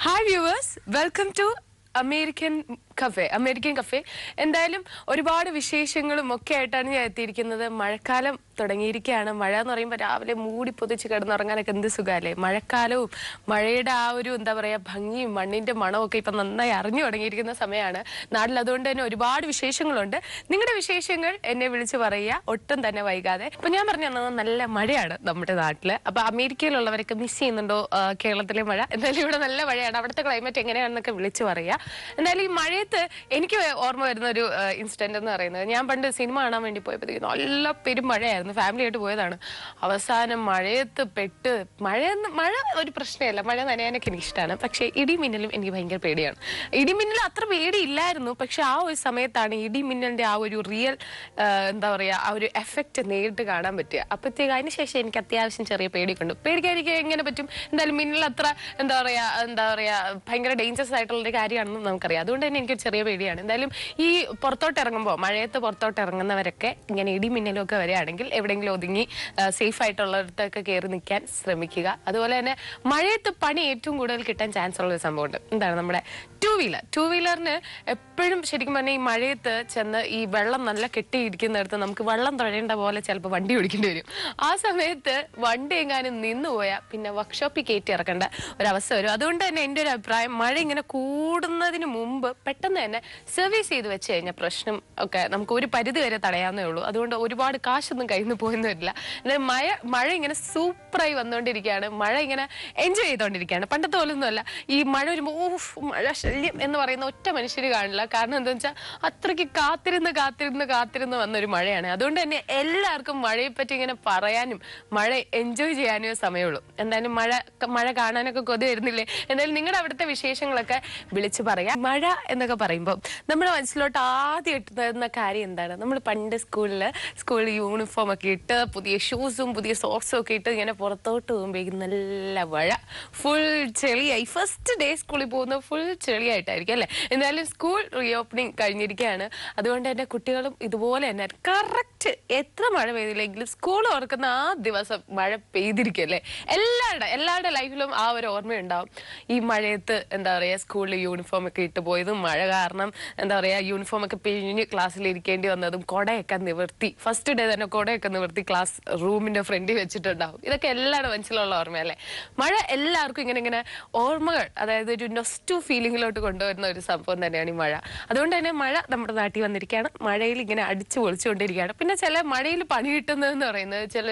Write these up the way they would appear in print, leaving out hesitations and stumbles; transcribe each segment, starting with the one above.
Hi viewers, welcome to American Cafe. എന്തായാലും ഒരുപാട് വിശേഷങ്ങളും ഒക്കെ ആയിട്ടാണ് ഞാൻ എത്തിയിരിക്കുന്നത്. മഴക്കാലം തുടങ്ങിയിരിക്കുകയാണ്. മഴ എന്ന് പറയുമ്പോൾ രാവിലെ മൂടി പൊതിച്ച് കിടന്നുറങ്ങാനൊക്കെ എന്ത് സുഖമല്ലേ. മഴക്കാലവും മഴയുടെ ആ ഒരു എന്താ പറയുക ഭംഗിയും മണ്ണിന്റെ മണവും ഒക്കെ ഇപ്പം നന്നായി അറിഞ്ഞു തുടങ്ങിയിരിക്കുന്ന സമയമാണ് നാട്ടിൽ. അതുകൊണ്ട് തന്നെ ഒരുപാട് വിശേഷങ്ങളുണ്ട്. നിങ്ങളുടെ വിശേഷങ്ങൾ എന്നെ വിളിച്ച് പറയുക, ഒട്ടും തന്നെ വൈകാതെ. അപ്പൊ ഞാൻ പറഞ്ഞു തന്നത് നല്ല മഴയാണ് നമ്മുടെ നാട്ടില്. അപ്പൊ അമേരിക്കയിലുള്ളവരൊക്കെ മിസ് ചെയ്യുന്നുണ്ടോ കേരളത്തിലെ മഴ? എന്തായാലും ഇവിടെ നല്ല മഴയാണ്. അവിടുത്തെ ക്ലൈമറ്റ് എങ്ങനെയാണെന്നൊക്കെ വിളിച്ച് പറയുക. എന്തായാലും ഈ മഴയത്ത് എനിക്ക് ഓർമ്മ വരുന്ന ഒരു ഇൻസിഡന്റ് എന്ന് പറയുന്നത്, ഞാൻ പണ്ട് സിനിമ കാണാൻ വേണ്ടി പോയപ്പോഴത്തേക്കും നല്ല പെരും മഴയായിരുന്നു. ഫാമിലി ആയിട്ട് പോയതാണ്. അവസാനം മഴയത്ത് പെട്ട് മഴ ഒരു പ്രശ്നമല്ല, മഴ നനയാനൊക്കെ എനിക്ക് ഇഷ്ടമാണ്. പക്ഷേ ഇടിമിന്നലും എനിക്ക് ഭയങ്കര പേടിയാണ്. ഇടിമിന്നൽ അത്ര പേടിയില്ലായിരുന്നു, പക്ഷെ ആ ഒരു സമയത്താണ് ഇടിമിന്നലിന്റെ ആ ഒരു റിയൽ എന്താ പറയുക ആ ഒരു എഫക്റ്റ് നേരിട്ട് കാണാൻ പറ്റുക. അപ്പോഴത്തേക്ക് അതിനുശേഷം എനിക്ക് അത്യാവശ്യം ചെറിയ പേടിയൊക്കെ ഉണ്ട്. പേടിക്കാതിരിക്കാൻ എങ്ങനെ പറ്റും? എന്തായാലും മിന്നൽ അത്ര എന്താ പറയാ ഭയങ്കര ഡേഞ്ചറസ് ആയിട്ടുള്ളൊരു കാര്യമാണെന്ന് നമുക്കറിയാം. അതുകൊണ്ട് തന്നെ എനിക്ക് ചെറിയ പേടിയാണ്. എന്തായാലും ഈ പുറത്തോട്ട് ഇറങ്ങുമ്പോൾ, മഴയത്ത് പുറത്തോട്ട് ഇറങ്ങുന്നവരൊക്കെ ഇങ്ങനെ ഇടിമിന്നലും ഒക്കെ വരികയാണെങ്കിൽ എവിടെയെങ്കിലും ഒതുങ്ങി സേഫ് ആയിട്ടുള്ളിടത്തൊക്കെ കയറി നിൽക്കാൻ ശ്രമിക്കുക. അതുപോലെ തന്നെ മഴയത്ത് പണി ഏറ്റവും കൂടുതൽ കിട്ടാൻ ചാൻസ് ഉള്ള ഒരു സംഭവമുണ്ട്. എന്താണ് നമ്മുടെ ടൂ വീലറിന് എപ്പോഴും ശരിക്കും പറഞ്ഞാൽ ഈ മഴയത്ത് ചെന്ന് ഈ വെള്ളം നല്ല കെട്ടിയിരിക്കുന്നിടത്ത് നമുക്ക് വെള്ളം തുഴയേണ്ട പോലെ ചിലപ്പോൾ വണ്ടി ഓടിക്കേണ്ടി വരും. ആ സമയത്ത് വണ്ടി എങ്ങാനും നിന്നുപോയാൽ പിന്നെ വർക്ക്ഷോപ്പിൽ കയറ്റി ഇറക്കേണ്ട ഒരവസ്ഥ വരും. അതുകൊണ്ട് തന്നെ എൻ്റെ ഒരു അഭിപ്രായം, മഴ ഇങ്ങനെ കൂടുന്നതിന് മുമ്പ് പെട്ടെന്ന് തന്നെ സർവീസ് ചെയ്ത് വെച്ച് കഴിഞ്ഞാൽ പ്രശ്നം ഒക്കെ നമുക്ക് ഒരു പരിധി വരെ തടയാവുന്നേ ഉള്ളൂ. അതുകൊണ്ട് ഒരുപാട് കാശൊന്നും കയ്യിൽ നിന്ന് പോയെന്ന് വരില്ല. എന്നാലും മഴ ഇങ്ങനെ സൂപ്പറായി വന്നുകൊണ്ടിരിക്കുകയാണ്. മഴ ഇങ്ങനെ എൻജോയ് ചെയ്തുകൊണ്ടിരിക്കുകയാണ്. പണ്ടത്തെ പോലൊന്നുമല്ല. ഈ മഴ വരുമ്പോൾ മഴ ശല്യം എന്ന് പറയുന്ന ഒറ്റ മനുഷ്യര് കാണില്ല. കാരണം എന്താ വെച്ചാൽ അത്രയ്ക്ക് കാത്തിരുന്ന് വന്നൊരു മഴയാണ്. അതുകൊണ്ട് തന്നെ എല്ലാവർക്കും മഴയെ പറ്റി ഇങ്ങനെ പറയാനും മഴ എൻജോയ് ചെയ്യാനേ സമയമുള്ളൂ. എന്തായാലും മഴ കാണാനൊക്കെ കൊതി വരുന്നില്ലേ? എന്തായാലും നിങ്ങളുടെ അവിടുത്തെ വിശേഷങ്ങളൊക്കെ വിളിച്ച് പറയാം. മഴ എന്നൊക്കെ പറയുമ്പോൾ നമ്മുടെ മനസ്സിലോട്ട് ആദ്യം ഇട്ടുന്ന കാര്യം എന്താണ്? നമ്മൾ പണ്ട് സ്കൂളിൽ യൂണിഫോം ഒക്കെ ഇട്ട് പുതിയ ഷൂസും പുതിയ സോക്സും ഒക്കെ ഇട്ട് ഇങ്ങനെ പുറത്തോട്ട് പോകുമ്പോഴേക്കും നല്ല മഴ, ഫുൾ ചെളിയായി. ഫസ്റ്റ് ഡേ സ്കൂളിൽ പോകുന്ന ഫുൾ ചെളിയായിട്ടായിരിക്കും അല്ലെ? എന്തായാലും സ്കൂൾ റീഓപ്പണിങ് കഴിഞ്ഞിരിക്കുകയാണ്. അതുകൊണ്ട് തന്നെ കുട്ടികളും ഇതുപോലെ തന്നെ കറക്റ്റ് എത്ര മഴ പെയ്തില്ലെങ്കിലും സ്കൂൾ ഓർക്കുന്ന ആ ദിവസം മഴ പെയ്തിരിക്കല്ലേ. എല്ലാവരുടെ ലൈഫിലും ആ ഒരു ഓർമ്മയുണ്ടാവും. ഈ മഴയത്ത് എന്താ പറയാ സ്കൂളിൽ യൂണിഫോം ഒക്കെ ഇട്ട് പോയതും, മഴ കാരണം എന്താ പറയാ യൂണിഫോം ഒക്കെ പിഴിഞ്ഞ് ക്ലാസ്സിൽ ഇരിക്കേണ്ടി വന്നതും, കൊടയൊക്കെ നിവർത്തി ഫസ്റ്റ് ഡേ തന്നെ കൊടയൊക്കെ നിവർത്തി ക്ലാസ് റൂമിന്റെ ഫ്രണ്ടിൽ വെച്ചിട്ടുണ്ടാവും. ഇതൊക്കെ എല്ലാവരുടെ മനസ്സിലുള്ള ഓർമ്മയല്ലേ. മഴ എല്ലാവർക്കും ഇങ്ങനെ ഓർമ്മകൾ, അതായത് ഒരു നൊസ്റ്റു ഫീലിംഗിലോട്ട് കൊണ്ടുവരുന്ന ഒരു സംഭവം തന്നെയാണ് ഈ മഴ. അതുകൊണ്ട് തന്നെ മഴ നമ്മുടെ നാട്ടിൽ വന്നിരിക്കുകയാണ്. മഴയിൽ ഇങ്ങനെ അടിച്ചു പൊളിച്ചുകൊണ്ടിരിക്കുകയാണ്. പിന്നെ ചില മഴയിൽ പണി കിട്ടുന്നതെന്ന് പറയുന്നത് ചില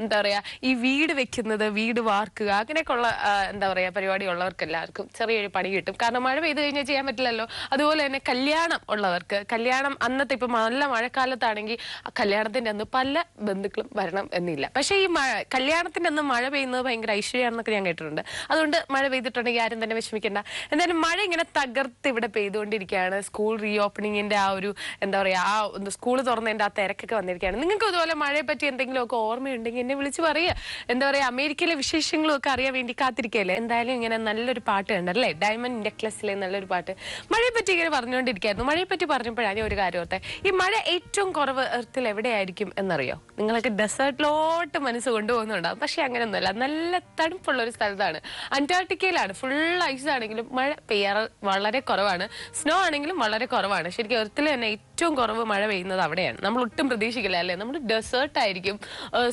എന്താ പറയാ ഈ വീട് വെക്കുന്നത്, വീട് വാർക്കുക, അങ്ങനെയൊക്കെയുള്ള എന്താ പറയാ പരിപാടി ഉള്ളവർക്ക് എല്ലാവർക്കും ചെറിയൊരു പണി കിട്ടും. കാരണം മഴ പെയ്ത് കഴിഞ്ഞാൽ ചെയ്യാൻ പറ്റില്ലല്ലോ. അതുപോലെ തന്നെ കല്യാണം ഉള്ളവർക്ക്, കല്യാണം അന്നത്തെ ഇപ്പൊ നല്ല മഴക്കാലത്താണെങ്കിൽ കല്യാണത്തിന്റെ അന്ന് പല ബന്ധുക്കളും വരണം എന്നില്ല. പക്ഷെ ഈ കല്യാണത്തിന്റെ അന്ന് മഴ പെയ്യുന്നത് ഭയങ്കര ഐശ്വര്യമാണെന്നൊക്കെ ഞാൻ കേട്ടിട്ടുണ്ട്. അതുകൊണ്ട് മഴ പെയ്തിട്ടുണ്ടെങ്കിൽ ആരും തന്നെ വിഷമിക്കേണ്ട. എന്തായാലും മഴ ഇങ്ങനെ തകർത്ത് ഇവിടെ പെയ്തുകൊണ്ടിരിക്കുകയാണ്. സ്കൂൾ റീഓപ്പണിങ്ങിന്റെ ആ ഒരു എന്താ പറയാ ആ സ്കൂൾ തുറന്നതിന്റെ ആ തിരക്കൊക്കെ വന്നിരിക്കുകയാണ്. നിങ്ങൾക്ക് ഇതുപോലെ മഴയെ പറ്റി എന്തെങ്കിലുമൊക്കെ ഓർമ്മയുണ്ടെങ്കിൽ എന്നെ വിളിച്ച് പറയുക. എന്താ പറയാ അമേരിക്കയിലെ വിശേഷങ്ങളും ഒക്കെ അറിയാൻ വേണ്ടി കാത്തിരിക്കുകയല്ലേ. എന്തായാലും ഇങ്ങനെ നല്ലൊരു പാട്ട് കണ്ടല്ലേ, ഡയമണ്ട് നെക്ലസിലെ നല്ലൊരു പാട്ട്. മഴയെ പറ്റി ഇങ്ങനെ പറഞ്ഞുകൊണ്ടിരിക്കുകയായിരുന്നു. മഴയെ പറ്റി പറഞ്ഞപ്പോഴാണ് ഒരു കാര്യം ഓർത്തെ. ഈ മഴ ഏറ്റവും കുറവ് എർത്തിൽ എവിടെയായിരിക്കും എന്നറിയോ? നിങ്ങളൊക്കെ ഡെസേർട്ടിലോട്ട് മനസ്സ് കൊണ്ടുപോകുന്നുണ്ടാവും. പക്ഷെ അങ്ങനെയൊന്നുമല്ല, നല്ല തണുപ്പുള്ള ഒരു സ്ഥലത്താണ്. അന്റാർട്ടിക്കയിലാണ്. ഫുൾ ഐസ് ആണെങ്കിലും മഴ പെയ്യാറ് വളരെ കുറവാണ്. സ്നോ ആണെങ്കിലും വളരെ കുറവാണ്. ശരിക്കും എർത്തിൽ തന്നെ ഏറ്റവും കുറവ് മഴ പെയ്യുന്നത് അവിടെയാണ്. നമ്മൾ ഒട്ടും പ്രതീക്ഷിക്കില്ല അല്ലേ. നമ്മൾ ഡെസേർട്ട് ആയിരിക്കും,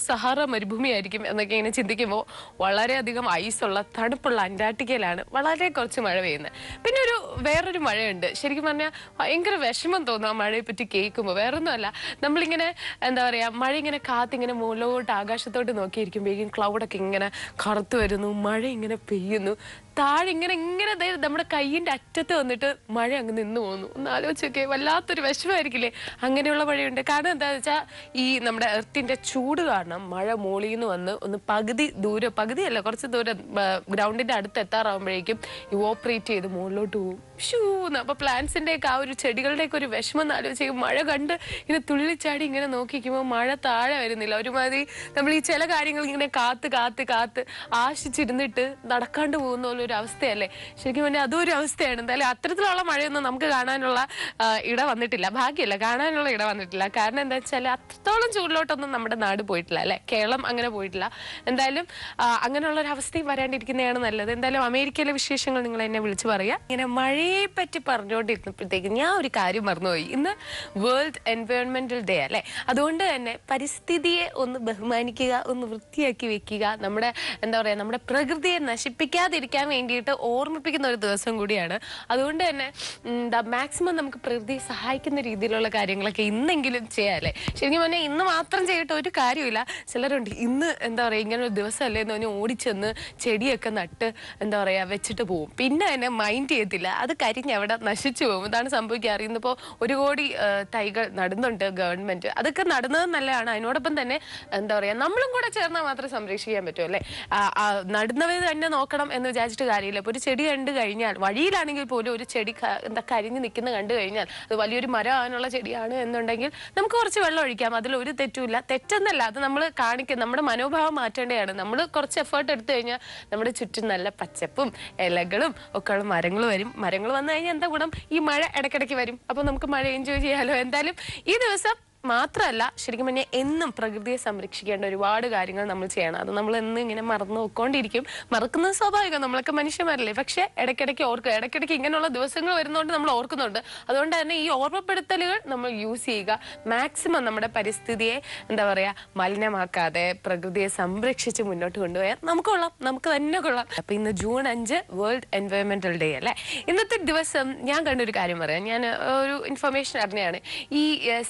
സഹാറ മരുഭൂമി ആയിരിക്കും എന്നൊക്കെ ഇങ്ങനെ ചിന്തിക്കുമ്പോൾ വളരെയധികം ഐസുള്ള തണുപ്പുള്ള അന്റാർട്ടിക്കയിലാണ് വളരെ കുറച്ച് മഴ പെയ്യുന്നത്. പിന്നെ വേറൊരു മഴയുണ്ട്. ശരിക്കും പറഞ്ഞാൽ ഭയങ്കര വിഷമം തോന്നും ആ മഴയെ പറ്റി കേൾക്കുമ്പോൾ. വേറൊന്നുമല്ല, നമ്മളിങ്ങനെ എന്താ പറയാ മഴ ഇങ്ങനെ കാത്തിങ്ങനെ മുകളിലോട്ട് ആകാശത്തോട്ട് നോക്കിയിരിക്കുമ്പോഴേക്കും ക്ലൗഡൊക്കെ ഇങ്ങനെ കറുത്തു വരുന്നു, മഴ ഇങ്ങനെ പെയ്യുന്നു, താഴെ ഇങ്ങനെ നമ്മുടെ കൈയിന്റെ അറ്റത്ത് വന്നിട്ട് മഴ അങ്ങ് നിന്ന് പോകുന്നു. ഒന്ന് ആലോചിച്ചൊക്കെ വല്ലാത്തൊരു വിഷമമായിരിക്കില്ലേ. അങ്ങനെയുള്ള മഴയുണ്ട്. കാരണം എന്താണെന്ന് വെച്ചാൽ ഈ നമ്മുടെ എർത്തിന്റെ ചൂട് കാരണം മഴ മോളിൽ നിന്ന് വന്ന് ഒന്ന് പകുതിയല്ല കുറച്ച് ദൂരം ഗ്രൗണ്ടിന്റെ അടുത്ത് എത്താറാവുമ്പോഴേക്കും ഇവോപ്പറേറ്റ് ചെയ്ത് മുകളിലോട്ട് പോകും. ഷൂന്ന്. അപ്പൊ പ്ലാന്റ്സിന്റെ ഒക്കെ ആ ഒരു ചെടികളുടെ ഒക്കെ ഒരു വിഷമം ആലോചിക്കും. മഴ കണ്ട് ഇങ്ങനെ തുള്ളിച്ചാടി ഇങ്ങനെ നോക്കിക്കുമ്പോൾ മഴ താഴെ വരുന്നില്ല. ഒരുമാതിരി നമ്മൾ ഈ ചില കാര്യങ്ങൾ ഇങ്ങനെ കാത്ത് ആശിച്ചിരുന്നിട്ട് നടക്കാണ്ട് പോകുന്ന പോലെ ഒരു അവസ്ഥയല്ലേ. ശരിക്കും പറഞ്ഞാൽ അതും ഒരു അവസ്ഥയാണ്. എന്തായാലും അത്തരത്തിലുള്ള മഴയൊന്നും നമുക്ക് കാണാനുള്ള ഇട വന്നിട്ടില്ല. ഭാഗ്യമല്ല, കാണാനുള്ള ഇട വന്നിട്ടില്ല. കാരണം എന്താ വെച്ചാൽ അത്രത്തോളം ചൂടിലോട്ടൊന്നും നമ്മുടെ നാട് പോയിട്ടില്ല അല്ലെ, കേരളം അങ്ങനെ പോയിട്ടില്ല. എന്തായാലും അങ്ങനെയുള്ള ഒരു അവസ്ഥയും വരാണ്ടിരിക്കുന്നതാണ് നല്ലത്. എന്തായാലും അമേരിക്കയിലെ വിശേഷങ്ങൾ നിങ്ങൾ എന്നെ വിളിച്ചു പറയാം. ഇങ്ങനെ മഴയെ പറ്റി പറഞ്ഞുകൊണ്ടിരുന്നപ്പോഴത്തേക്ക് ഞാൻ ഒരു കാര്യം മറന്നുപോയി. ഇന്ന് വേൾഡ് എൻവയോൺമെന്റൽ ഡേ അല്ലെ. അതുകൊണ്ട് തന്നെ പരിസ്ഥിതിയെ ഒന്ന് ബഹുമാനിക്കുക, ഒന്ന് വൃത്തിയാക്കി വെക്കുക, നമ്മുടെ എന്താ പറയാ നമ്മുടെ പ്രകൃതിയെ നശിപ്പിക്കാതിരിക്കാൻ വേണ്ടിയിട്ട് ഓർമ്മിപ്പിക്കുന്ന ഒരു ദിവസം കൂടിയാണ്. അതുകൊണ്ട് തന്നെ മാക്സിമം നമുക്ക് പ്രകൃതിയെ സഹായിക്കുന്ന രീതിയിലുള്ള കാര്യങ്ങളൊക്കെ ഇന്നെങ്കിലും ചെയ്യാം അല്ലേ. ശരിക്കും പറഞ്ഞാൽ ഇന്ന് മാത്രം ചെയ്തിട്ട് ഒരു കാര്യമില്ല. ചിലരുണ്ട് ഇന്ന് എന്താ പറയാ ഇങ്ങനെ ഒരു ദിവസമല്ലേ എന്ന് പറഞ്ഞാൽ ഓടിച്ചെന്ന് ചെടിയൊക്കെ നട്ട് എന്താ പറയാ വെച്ചിട്ട് പോകും. പിന്നെ അതിനെ മൈൻഡ് ചെയ്യത്തില്ല, അത് കരിഞ്ഞ് അവിടെ നശിച്ചു പോകും. ഇതാണ് സംഭവിക്കാറ്. ഇന്നിപ്പോൾ 1 കോടി തൈകൾ നടുന്നുണ്ട് ഗവൺമെന്റ്. അതൊക്കെ നടുന്നത് നല്ലതാണ്. അതിനോടൊപ്പം തന്നെ എന്താ പറയാ നമ്മളും കൂടെ ചേർന്നാൽ മാത്രമേ സംരക്ഷിക്കാൻ പറ്റൂ അല്ലെ. നടുന്നവർ തന്നെ നോക്കണം എന്ന് വിചാരിച്ചിട്ട് കാര്യമില്ല. ഇപ്പൊ ഒരു ചെടി കണ്ടു കഴിഞ്ഞാൽ, വഴിയിലാണെങ്കിൽ പോലും ഒരു ചെടി എന്താ കരിഞ്ഞ് നിൽക്കുന്ന കണ്ടു കഴിഞ്ഞാൽ അത് വലിയൊരു മരം ആവാനുള്ള ചെടിയാണ് എന്നുണ്ടെങ്കിൽ നമുക്ക് കുറച്ച് വെള്ളം ഒഴിക്കാം. അതിൽ ഒരു തെറ്റുമില്ല. തെറ്റെന്നല്ല, അത് നമ്മൾ കാണിക്കുക, നമ്മുടെ മനോഭാവം മാറ്റേണ്ടതാണ്. നമ്മൾ കുറച്ച് എഫേർട്ട് എടുത്തു കഴിഞ്ഞാൽ നമ്മുടെ ചുറ്റും നല്ല പച്ചപ്പും ഇലകളും ഒക്കെ ഉള്ള മരങ്ങൾ വരും. മരങ്ങൾ വന്നു കഴിഞ്ഞാൽ എന്താ ഗുണം? ഈ മഴ ഇടയ്ക്കിടയ്ക്ക് വരും. അപ്പൊ നമുക്ക് മഴ എൻജോയ് ചെയ്യാലോ. എന്തായാലും ഈ ദിവസം മാത്രമല്ല, ശരിക്കും പറഞ്ഞാൽ എന്നും പ്രകൃതിയെ സംരക്ഷിക്കേണ്ട ഒരുപാട് കാര്യങ്ങൾ നമ്മൾ ചെയ്യണം. അത് നമ്മൾ എന്നും ഇങ്ങനെ മറന്നു നോക്കൊണ്ടിരിക്കും. മറക്കുന്നത് സ്വാഭാവികം, നമ്മളൊക്കെ മനുഷ്യന്മാരല്ലേ. പക്ഷെ ഇടയ്ക്കിടയ്ക്ക് ഓർക്കുക. ഇടയ്ക്കിടയ്ക്ക് ഇങ്ങനെയുള്ള ദിവസങ്ങൾ വരുന്നതുകൊണ്ട് നമ്മൾ ഓർക്കുന്നുണ്ട്. അതുകൊണ്ട് തന്നെ ഈ ഓർമ്മപ്പെടുത്തലുകൾ നമ്മൾ യൂസ് ചെയ്യുക. മാക്സിമം നമ്മുടെ പരിസ്ഥിതിയെ എന്താ പറയാ മലിനമാക്കാതെ പ്രകൃതിയെ സംരക്ഷിച്ച് മുന്നോട്ട് കൊണ്ടുപോയാൽ നമുക്ക് കൊള്ളാം, നമുക്ക് തന്നെ കൊള്ളാം. അപ്പൊ ഇന്ന് ജൂൺ 5 വേൾഡ് എൻവയോൺമെന്റൽ ഡേ അല്ലെ. ഇന്നത്തെ ദിവസം ഞാൻ കണ്ടൊരു കാര്യം പറയാം. ഞാൻ ഒരു ഇൻഫർമേഷൻ അറിഞ്ഞാണ്. ഈ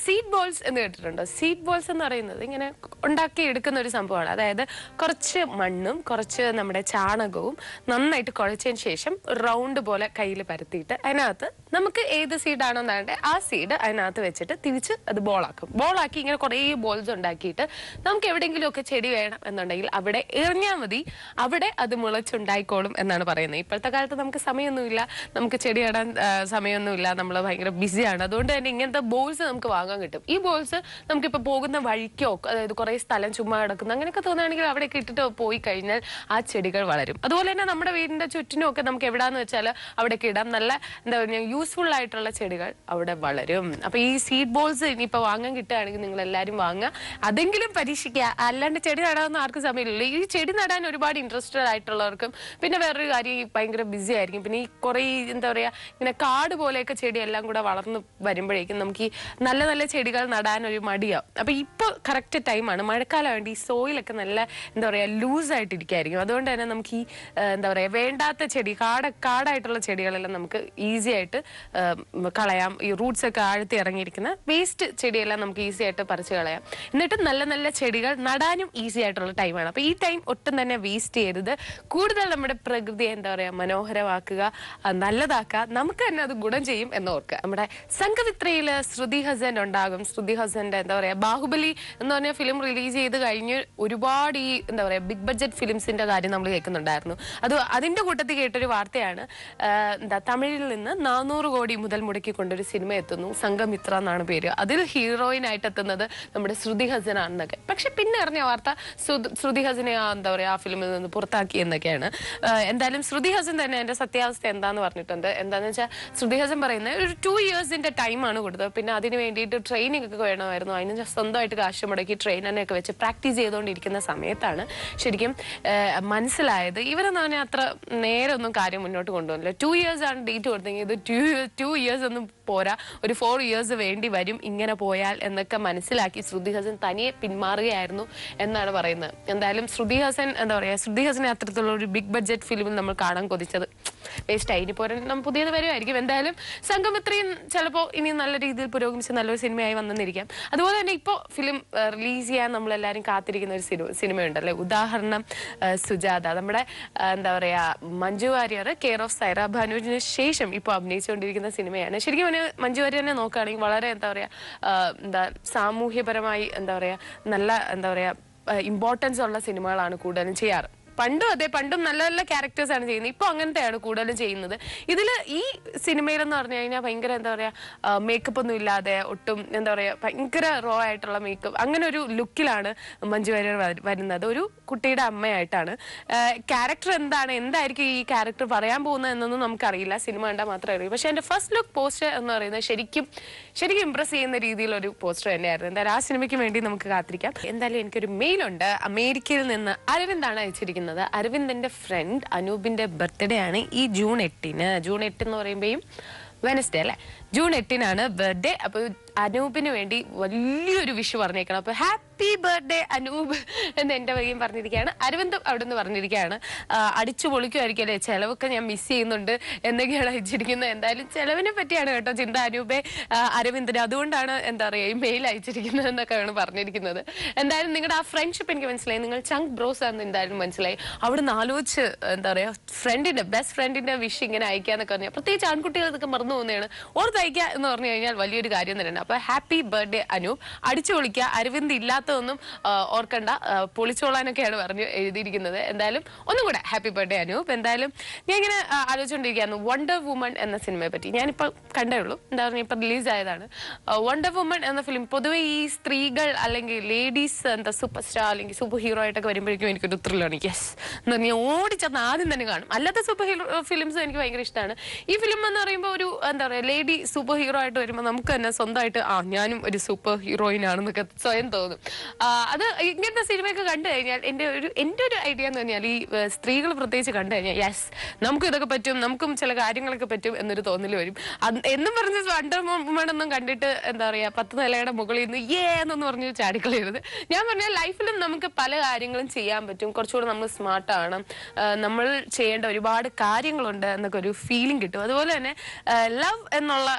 സീഡ് ബോൾസ് എന്ന് കേട്ടിട്ടുണ്ടോ? സീഡ് ബോൾസ് എന്ന് പറയുന്നത് ഇങ്ങനെ ഉണ്ടാക്കി എടുക്കുന്ന ഒരു സംഭവമാണ്. അതായത് കുറച്ച് മണ്ണും കുറച്ച് നമ്മുടെ ചാണകവും നന്നായിട്ട് കുഴച്ചതിന് ശേഷം റൗണ്ട് പോലെ കയ്യിൽ പരത്തിയിട്ട് അതിനകത്ത് നമുക്ക് ഏത് സീഡാണോ വേണ്ടത് ആ സീഡ് അതിനകത്ത് വെച്ചിട്ട് തിരിച്ച് അത് ബോളാക്കും. ബോളാക്കി ഇങ്ങനെ കുറേ ബോൾസ് ഉണ്ടാക്കിയിട്ട് നമുക്ക് എവിടെയെങ്കിലും ഒക്കെ ചെടി വേണം എന്നുണ്ടെങ്കിൽ അവിടെ എറിഞ്ഞാൽ മതി, അവിടെ അത് മുളച്ചുണ്ടായിക്കോളും എന്നാണ് പറയുന്നത്. ഇപ്പോഴത്തെ കാലത്ത് നമുക്ക് സമയമൊന്നുമില്ല, നമുക്ക് ചെടി നടാൻ സമയമൊന്നുമില്ല, നമ്മൾ ഭയങ്കര ബിസിയാണ്. അതുകൊണ്ട് തന്നെ ഇങ്ങനത്തെ ബോൾസ് നമുക്ക് വാങ്ങാൻ കിട്ടും. ഈ ബോൾസ് നമുക്കിപ്പോൾ പോകുന്ന വഴിക്കോ, അതായത് കുറേ സ്ഥലം ചുമ്മാ കിടക്കുന്നു അങ്ങനെയൊക്കെ തോന്നുകയാണെങ്കിൽ അവിടെയൊക്കെ ഇട്ടിട്ട് പോയി കഴിഞ്ഞാൽ ആ ചെടികൾ വളരും. അതുപോലെ തന്നെ നമ്മുടെ വീടിന്റെ ചുറ്റിനും ഒക്കെ നമുക്ക് എവിടാന്ന് വെച്ചാൽ അവിടെയൊക്കെ ഇടാം. നല്ല എന്താ പറയുക യൂസ്ഫുൾ ആയിട്ടുള്ള ചെടികൾ അവിടെ വളരും. അപ്പൊ ഈ സീഡ് ബോൾസ് ഇനിയിപ്പോൾ വാങ്ങാൻ കിട്ടുകയാണെങ്കിൽ നിങ്ങൾ എല്ലാവരും വാങ്ങുക, അതെങ്കിലും പരീക്ഷിക്കുക. അല്ലാണ്ട് ചെടി നടാനൊന്നും ആർക്കും സമയമില്ല. ഈ ചെടി നടാൻ ഒരുപാട് ഇൻട്രസ്റ്റഡ് ആയിട്ടുള്ളവർക്കും പിന്നെ വേറൊരു കാര്യം ഈ ഭയങ്കര ബിസി ആയിരിക്കും. പിന്നെ ഈ കുറേ എന്താ പറയാ ഇങ്ങനെ കാട് പോലെയൊക്കെ ചെടി എല്ലാം കൂടെ വളർന്ന് വരുമ്പോഴേക്കും നമുക്ക് ഈ നല്ല നല്ല ചെടികൾ നടാൻ ഒരു മടിയാവും. അപ്പൊ ഇപ്പൊ കറക്റ്റ് ടൈമാണ്, മഴക്കാലം വേണ്ടി ഈ സോയിലൊക്കെ നല്ല എന്താ പറയാ ലൂസ് ആയിട്ടിരിക്കായിരിക്കും. അതുകൊണ്ട് തന്നെ നമുക്ക് ഈ എന്താ പറയാ വേണ്ടാത്ത ചെടി കാടായിട്ടുള്ള ചെടികളെല്ലാം നമുക്ക് ഈസി ആയിട്ട് കളയാം. ഈ റൂട്ട്സ് ഒക്കെ ആഴ്ത്തി ഇറങ്ങിയിരിക്കുന്ന വേസ്റ്റ് ചെടിയെല്ലാം നമുക്ക് ഈസി ആയിട്ട് പറിച്ച് കളയാം. എന്നിട്ട് നല്ല നല്ല ചെടികൾ നടാനും ഈസി ആയിട്ടുള്ള ടൈമാണ്. അപ്പൊ ഈ ടൈം ഒട്ടും തന്നെ വേസ്റ്റ് ചെയ്യരുത്. കൂടുതൽ നമ്മുടെ പ്രകൃതിയെ എന്താ പറയാ മനോഹരമാക്കുക, നല്ലതാക്കുക, നമുക്ക് തന്നെ അത് ഗുണം ചെയ്യും എന്ന് ഓർക്കുക. നമ്മുടെ സംഘമിത്രയില് ശ്രുതി ഹസൻ ഉണ്ടാകും. ശ്രുതി ഹസന്റെ എന്താ പറയാ ബാഹുബലി എന്ന് പറഞ്ഞ ഫിലിം റിലീസ് ചെയ്ത് കഴിഞ്ഞ് ഒരുപാട് ഈ എന്താ പറയാ ബിഗ് ബഡ്ജറ്റ് ഫിലിംസിന്റെ കാര്യം നമ്മൾ കേൾക്കുന്നുണ്ടായിരുന്നു. അതിന്റെ കൂട്ടത്തിൽ കേട്ടൊരു വാർത്തയാണ്, തമിഴിൽ നിന്ന് 400 കോടി മുതൽ മുടക്കിക്കൊണ്ടൊരു സിനിമ എത്തുന്നു, സംഘമിത്ര എന്നാണ് പേര്. അതിൽ ഹീറോയിൻ ആയിട്ട് എത്തുന്നത് നമ്മുടെ ശ്രുതി ഹസൻ ആണെന്നൊക്കെ. പക്ഷെ പിന്നെ അറിഞ്ഞ വാർത്ത ശ്രുതി ഹസനെ എന്താ പറയാ ആ ഫിലിമിൽ നിന്ന് പുറത്താക്കി എന്നൊക്കെയാണ്. എന്തായാലും ശ്രുതി ഹസൻ തന്നെ എന്റെ സത്യാവസ്ഥ എന്താന്ന് പറഞ്ഞിട്ടുണ്ട്. എന്താന്ന് വെച്ചാൽ ശ്രുതി ഹസൻ പറയുന്നത് ഒരു 2 ഇയേഴ്സിന്റെ ടൈമാണ് കൊടുത്തത്. പിന്നെ അതിന് വേണ്ടിയിട്ട് ട്രെയിനിങ് ഒക്കെ വേണമായിരുന്നു. അതിന് സ്വന്തമായിട്ട് കാശ് മുടക്കി ട്രെയിനറിനെയൊക്കെ വെച്ച് പ്രാക്ടീസ് ചെയ്തുകൊണ്ടിരിക്കുന്ന സമയത്താണ് ശരിക്കും മനസ്സിലായത് ഇവരെന്ന് പറഞ്ഞാൽ അത്ര നേരെ ഒന്നും കാര്യം മുന്നോട്ട് കൊണ്ടുപോകില്ല. 2 ഇയേഴ്സ് ആണ് ഡേറ്റ് കൊടുത്തെങ്കിൽ ഇത് 2 ഇയേഴ്സ് ഒന്നും പോരാ, ഒരു 4 ഇയേഴ്സ് വേണ്ടി വരും ഇങ്ങനെ പോയാൽ എന്നൊക്കെ മനസ്സിലാക്കി ശ്രുതി ഹസൻ തനിയെ പിന്മാറുകയായിരുന്നു എന്നാണ് പറയുന്നത്. എന്തായാലും ശ്രുതി ഹസൻ എന്താ പറയാ ശ്രുതി ഹസനെ അത്തരത്തിലുള്ള ഒരു ബിഗ് ബഡ്ജറ്റ് ഫിലിമിൽ നമ്മൾ കാണാൻ കൊതിച്ചത് വേസ്റ്റ് ആയി. ഇനി പോരാൻ നമ്മൾ പുതിയത് വരുമായിരിക്കും. എന്തായാലും സംഘമിത്രയും ചിലപ്പോൾ ഇനി നല്ല രീതിയിൽ പുരോഗമിച്ച് നല്ലൊരു സിനിമയായി വന്നെന്നിരിക്കാം. അതുപോലെ തന്നെ ഇപ്പോൾ ഫിലിം റിലീസ് ചെയ്യാൻ നമ്മളെല്ലാവരും കാത്തിരിക്കുന്ന ഒരു സിനിമയുണ്ടല്ലേ, ഉദാഹരണം സുജാത. നമ്മുടെ എന്താ പറയാ മഞ്ജു വാര്യർ കെയർ ഓഫ് സൈറ ഭാനുവിന് ശേഷം ഇപ്പോൾ അഭിനയിച്ചുകൊണ്ടിരിക്കുന്ന സിനിമയാണ്. ശരിക്കും മഞ്ജു വാര്യറിനെ നോക്കുകയാണെങ്കിൽ വളരെ എന്താ പറയാ സാമൂഹ്യപരമായി എന്താ പറയാ നല്ല എന്താ പറയാ ഇമ്പോർട്ടൻസ് ഉള്ള സിനിമകളാണ് കൂടുതലും ചെയ്യാറ്. പണ്ടും അതെ, പണ്ടും നല്ല നല്ല ക്യാരക്ടേഴ്സ് ആണ് ചെയ്യുന്നത്. ഇപ്പൊ അങ്ങനത്തെയാണ് കൂടുതലും ചെയ്യുന്നത്. ഇതില് ഈ സിനിമയിലെന്ന് പറഞ്ഞു കഴിഞ്ഞാൽ ഭയങ്കര എന്താ പറയാ, മേക്കപ്പ് ഒന്നും ഇല്ലാതെ ഒട്ടും എന്താ പറയാ ഭയങ്കര റോ ആയിട്ടുള്ള മേക്കപ്പ്, അങ്ങനെ ഒരു ലുക്കിലാണ് മഞ്ജു വാര്യർ വരുന്നത്. ഒരു കുട്ടിയുടെ അമ്മയായിട്ടാണ്. ക്യാരക്ടർ എന്തായിരിക്കും ഈ ക്യാരക്ടർ പറയാൻ പോകുന്നത് എന്നൊന്നും നമുക്കറിയില്ല, സിനിമ കണ്ടാൽ മാത്രമേ അറിയൂ. പക്ഷെ എന്റെ ഫസ്റ്റ് ലുക്ക് പോസ്റ്റർ എന്ന് പറയുന്നത് ശരിക്കും ഇംപ്രസ് ചെയ്യുന്ന രീതിയിലൊരു പോസ്റ്റർ തന്നെയായിരുന്നു. എന്തായാലും ആ സിനിമയ്ക്ക് വേണ്ടി നമുക്ക് കാത്തിരിക്കാം. എന്തായാലും എനിക്കൊരു മെയിലുണ്ട്. അമേരിക്കയിൽ നിന്ന് അരവിന്ദാണ് അയച്ചിരിക്കുന്നത്. അരവിന്ദന്റെ ഫ്രണ്ട് അനൂപിന്റെ ബർത്ത്ഡേ ആണ് ഈ ജൂൺ 8-ന്. ജൂൺ 8 എന്ന് പറയുമ്പോഴും വെനസ്ഡേ അല്ലെ, ജൂൺ 8-നാണ് ബർത്ത്ഡേ. അപ്പൊ അനൂപിന് വേണ്ടി വലിയൊരു വിഷ് പറഞ്ഞേക്കണം. അപ്പൊ ഹാപ്പി ബർത്ത്ഡേ അനൂപ് എന്ന് എന്റെ വകയും പറഞ്ഞിരിക്കുകയാണ്. അരവിന്ദും അവിടെ നിന്ന് പറഞ്ഞിരിക്കുകയാണ്. അടിച്ചു പൊളിക്കുമായിരിക്കും അല്ലെ, ചെലവൊക്കെ ഞാൻ മിസ് ചെയ്യുന്നുണ്ട് എന്നൊക്കെയാണ് അയച്ചിരിക്കുന്നത്. എന്തായാലും ചെലവിനെ പറ്റിയാണ് കേട്ടോ ചിന്ത അനൂപെ അരവിന്ദന്. അതുകൊണ്ടാണ് എന്താ പറയാ ഈ മെയിൽ അയച്ചിരിക്കുന്നത് എന്നൊക്കെയാണ് പറഞ്ഞിരിക്കുന്നത്. എന്തായാലും നിങ്ങളുടെ ആ ഫ്രണ്ട്ഷിപ്പ് എനിക്ക് മനസ്സിലായി, നിങ്ങൾ ചങ്ക് ബ്രോസ് ആണെന്ന് എന്തായാലും മനസ്സിലായി. അവിടുന്ന് ആലോചിച്ച് എന്താ പറയാ ബെസ്റ്റ് ഫ്രണ്ടിന്റെ വിഷ് ഇങ്ങനെ അയക്കാന്നൊക്കെ പറഞ്ഞാൽ, പ്രത്യേകിച്ച് ആൺകുട്ടികൾ ഇതൊക്കെ മറന്നു പോകുന്നതാണ്. ഓർത്തയക്കുക എന്ന് പറഞ്ഞു കഴിഞ്ഞാൽ വലിയൊരു കാര്യം തന്നെയാണ്. അപ്പൊ ഹാപ്പി ബർത്ത്ഡേ അനൂപ്, അടിച്ചു പൊളിക്കുക. അരവിന്ദ് ഇല്ലാത്തതൊന്നും ഓർക്കണ്ട, പൊളിച്ചോളാനൊക്കെയാണ് പറഞ്ഞു എഴുതിയിരിക്കുന്നത്. എന്തായാലും ഒന്നും കൂടെ ഹാപ്പി ബർത്ത്ഡേ അനൂപ്. എന്തായാലും ഞാൻ ഇങ്ങനെ ആലോചിച്ചുകൊണ്ടിരിക്കുകയായിരുന്നു വണ്ടർ വുമൺ എന്ന സിനിമയെ പറ്റി. ഞാനിപ്പോൾ കണ്ടേ ഉള്ളൂ, എന്താ പറയുക ഇപ്പൊ റിലീസ് ആയതാണ്. വണ്ടർ വുമൺ എന്ന ഫിലിം പൊതുവെ ഈ സ്ത്രീകൾ അല്ലെങ്കിൽ ലേഡീസ് എന്താ സൂപ്പർ സ്റ്റാർ അല്ലെങ്കിൽ സൂപ്പർ ഹീറോ ആയിട്ടൊക്കെ വരുമ്പോഴേക്കും എനിക്കൊരു ത്രില്ലാണ്. യെസ് എന്ന് പറഞ്ഞാൽ ഓടിച്ചെന്ന് ആദ്യം തന്നെ കാണും. അല്ലാത്ത സൂപ്പർ ഹീറോ ഫിലിംസും എനിക്ക് ഭയങ്കര ഇഷ്ടമാണ്. ഈ ഫിലിം എന്ന് പറയുമ്പോൾ ഒരു എന്താ പറയുക ലേഡി സൂപ്പർ ഹീറോ ആയിട്ട് വരുമ്പോൾ നമുക്ക് തന്നെ സ്വന്തമായിട്ട് ഞാനും ഒരു സൂപ്പർ ഹീറോയിൻ ആണെന്നൊക്കെ സ്വയം തോന്നും. അത് ഇങ്ങനത്തെ സിനിമയൊക്കെ കണ്ടു കഴിഞ്ഞാൽ എൻ്റെ ഒരു ഐഡിയ എന്ന് പറഞ്ഞാൽ ഈ സ്ത്രീകൾ പ്രത്യേകിച്ച് കണ്ടു കഴിഞ്ഞാൽ യെസ് നമുക്കും ഇതൊക്കെ പറ്റും, നമുക്കും ചില കാര്യങ്ങളൊക്കെ പറ്റും എന്നൊരു തോന്നൽ വരും. എന്നും പറഞ്ഞ് വണ്ടർ വുമൺ ഒന്നും കണ്ടിട്ട് എന്താ പറയാ 10 നിലയുടെ മുകളിൽ നിന്ന് എന്നൊന്ന് പറഞ്ഞ് ചാടിക്കളയരുത്. ഞാൻ പറഞ്ഞ ലൈഫിലും നമുക്ക് പല കാര്യങ്ങളും ചെയ്യാൻ പറ്റും, കുറച്ചുകൂടെ നമ്മൾ സ്മാർട്ടാണ്, നമ്മൾ ചെയ്യേണ്ട ഒരുപാട് കാര്യങ്ങളുണ്ട് എന്നൊക്കെ ഒരു ഫീലിംഗ് കിട്ടും. അതുപോലെ തന്നെ ലവ് എന്നുള്ള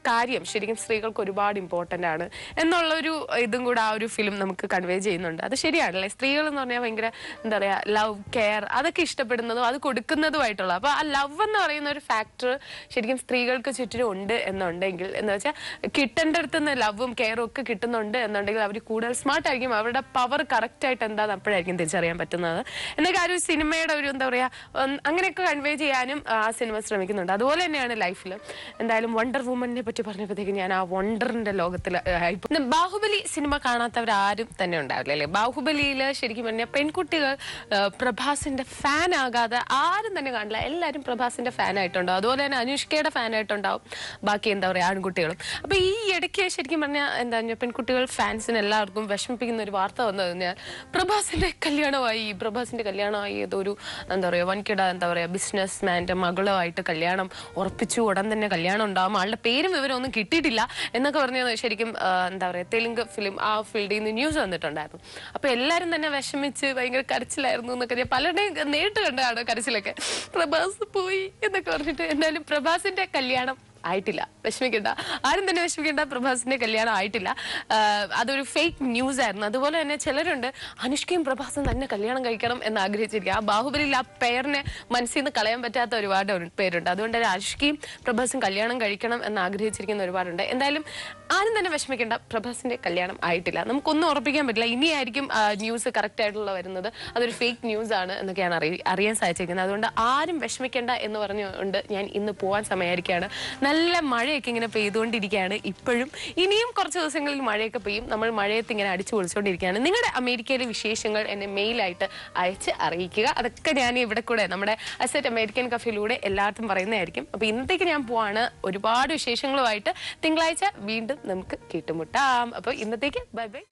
കാര്യം ശരിക്കും സ്ത്രീകൾക്ക് ഒരുപാട് ഇമ്പോർട്ടൻ്റ് ആണ് എന്നുള്ളൊരു ഇതും കൂടെ ആ ഒരു ഫിലിം നമുക്ക് കൺവേ ചെയ്യുന്നുണ്ട്. അത് ശരിയാണല്ലേ, സ്ത്രീകൾ എന്ന് പറഞ്ഞാൽ ഭയങ്കര എന്താ പറയാ ലവ് കെയർ അതൊക്കെ ഇഷ്ടപ്പെടുന്നതും അത് കൊടുക്കുന്നതുമായിട്ടുള്ള. അപ്പൊ ആ ലവ് എന്ന് പറയുന്ന ഒരു ഫാക്ടർ ശരിക്കും സ്ത്രീകൾക്ക് ചുറ്റിനും ഉണ്ട് എന്നുണ്ടെങ്കിൽ, എന്ന് വെച്ചാൽ കിട്ടേണ്ട അടുത്ത് നിന്ന് ലവും കെയറും ഒക്കെ കിട്ടുന്നുണ്ട് എന്നുണ്ടെങ്കിൽ അവർ കൂടുതൽ സ്മാർട്ട് ആയിരിക്കും. അവരുടെ പവർ കറക്റ്റ് ആയിട്ട് എന്താന്ന് അപ്പോഴായിരിക്കും തിരിച്ചറിയാൻ പറ്റുന്നത്. എന്നൊക്കെ ആ ഒരു സിനിമയുടെ ഒരു എന്താ പറയാ അങ്ങനെയൊക്കെ കൺവേ ചെയ്യാനും ആ സിനിമ ശ്രമിക്കുന്നുണ്ട്. അതുപോലെ തന്നെയാണ് ലൈഫിൽ. എന്തായാലും വണ്ടർ വുമനെ പറ്റി പറഞ്ഞപ്പോഴത്തേക്ക് ഞാൻ ആ വണ്ടറിന്റെ ലോകത്തിൽ. ബാഹുബലി സിനിമ കാണാത്തവരാരും തന്നെ ഉണ്ടാവില്ല അല്ലെ. ബാഹുബലിയില് ശരിക്കും പറഞ്ഞാൽ പെൺകുട്ടികൾ പ്രഭാസിന്റെ ഫാൻ ആകാതെ ആരും തന്നെ കാണില്ല. എല്ലാവരും പ്രഭാസിന്റെ ഫാൻ ആയിട്ടുണ്ടാവും. അതുപോലെ തന്നെ അനുഷ്കയുടെ ഫാൻ ആയിട്ടുണ്ടാവും ബാക്കി എന്താ പറയാ ആൺകുട്ടികളും. അപ്പൊ ഈ ഇടയ്ക്ക് ശരിക്കും പറഞ്ഞാൽ എന്താ പെൺകുട്ടികൾ ഫാൻസിന് എല്ലാവർക്കും വിഷമിപ്പിക്കുന്ന ഒരു വാർത്ത വന്നു കഴിഞ്ഞാൽ പ്രഭാസിന്റെ കല്യാണമായി ഏതൊരു എന്താ പറയാ വൻകിട എന്താ പറയാ ബിസിനസ് മാന്റെ മകളുമായിട്ട് കല്യാണം ഉറപ്പിച്ചു. ഉടൻ തന്നെ കല്യാണം ഉണ്ടാവും, ആളുടെ പേരും വിവരമൊന്നും കിട്ടിയിട്ടില്ല എന്നൊക്കെ പറഞ്ഞത് ശരിക്കും എന്താ പറയാ തെലുങ്ക് ഫിലിം ആ ഫീൽഡിൽ നിന്ന് ന്യൂസ് വന്നിട്ടുണ്ടായിരുന്നു. അപ്പൊ എല്ലാരും തന്നെ വിഷമിച്ച് ഭയങ്കര കരച്ചിലായിരുന്നു എന്നൊക്കെ ഞാൻ പലരുടെയും നേരിട്ട് കണ്ടതാണ് കരച്ചിലൊക്കെ. പ്രഭാസ് പോയി എന്നൊക്കെ പറഞ്ഞിട്ട്. എന്തായാലും പ്രഭാസിന്റെ കല്യാണം ആയിട്ടില്ല, വിഷമിക്കണ്ട, ആരും തന്നെ വിഷമിക്കേണ്ട, പ്രഭാസിന്റെ കല്യാണം ആയിട്ടില്ല. അതൊരു ഫേക്ക് ന്യൂസ് ആയിരുന്നു. അതുപോലെ തന്നെ ചിലരുണ്ട് അനുഷ്കയും പ്രഭാസും തന്നെ കല്യാണം കഴിക്കണം എന്ന് ആഗ്രഹിച്ചിരിക്കുക. ആ ബാഹുബലിയിൽ ആ പേരിനെ മനസ്സിൽ നിന്ന് കളയാൻ പറ്റാത്ത ഒരുപാട് പേരുണ്ട്. അതുകൊണ്ട് തന്നെ അനുഷ്കയും പ്രഭാസും കല്യാണം കഴിക്കണം എന്ന് ആഗ്രഹിച്ചിരിക്കുന്ന ഒരുപാടുണ്ട്. എന്തായാലും ആരും തന്നെ വിഷമിക്കേണ്ട, പ്രഭാസിന്റെ കല്യാണം ആയിട്ടില്ല. നമുക്കൊന്നും ഉറപ്പിക്കാൻ പറ്റില്ല, ഇനിയായിരിക്കും ന്യൂസ് കറക്റ്റ് ആയിട്ടുള്ള വരുന്നത്. അതൊരു ഫേക്ക് ന്യൂസ് ആണ് എന്നൊക്കെയാണ് അറിയാൻ സാധിച്ചിരിക്കുന്നത്. അതുകൊണ്ട് ആരും വിഷമിക്കേണ്ട എന്ന് പറഞ്ഞുകൊണ്ട് ഞാൻ ഇന്ന് പോകാൻ സമയമായിരിക്കുകയാണ്. നല്ല മഴയൊക്കെ ഇങ്ങനെ പെയ്തുകൊണ്ടിരിക്കുകയാണ് ഇപ്പോഴും. ഇനിയും കുറച്ച് ദിവസങ്ങളിൽ മഴയൊക്കെ പെയ്യും. നമ്മൾ മഴയത്ത് ഇങ്ങനെ അടിച്ചു പൊളിച്ചുകൊണ്ടിരിക്കുകയാണ്. നിങ്ങളുടെ അമേരിക്കയിലെ വിശേഷങ്ങൾ എന്നെ മെയിലായിട്ട് അയച്ച് അറിയിക്കുക. അതൊക്കെ ഞാൻ ഇവിടെ കൂടെ നമ്മുടെ അസറ്റ് അമേരിക്കൻ കഫേയിലൂടെ എല്ലാവർക്കും പറയുന്നതായിരിക്കും. അപ്പൊ ഇന്നത്തേക്ക് ഞാൻ പോവാണ്. ഒരുപാട് വിശേഷങ്ങളുമായിട്ട് തിങ്കളാഴ്ച വീണ്ടും നമുക്ക് കേട്ടുമുട്ടാം. അപ്പൊ ഇന്നത്തേക്ക് ബൈ ബൈ.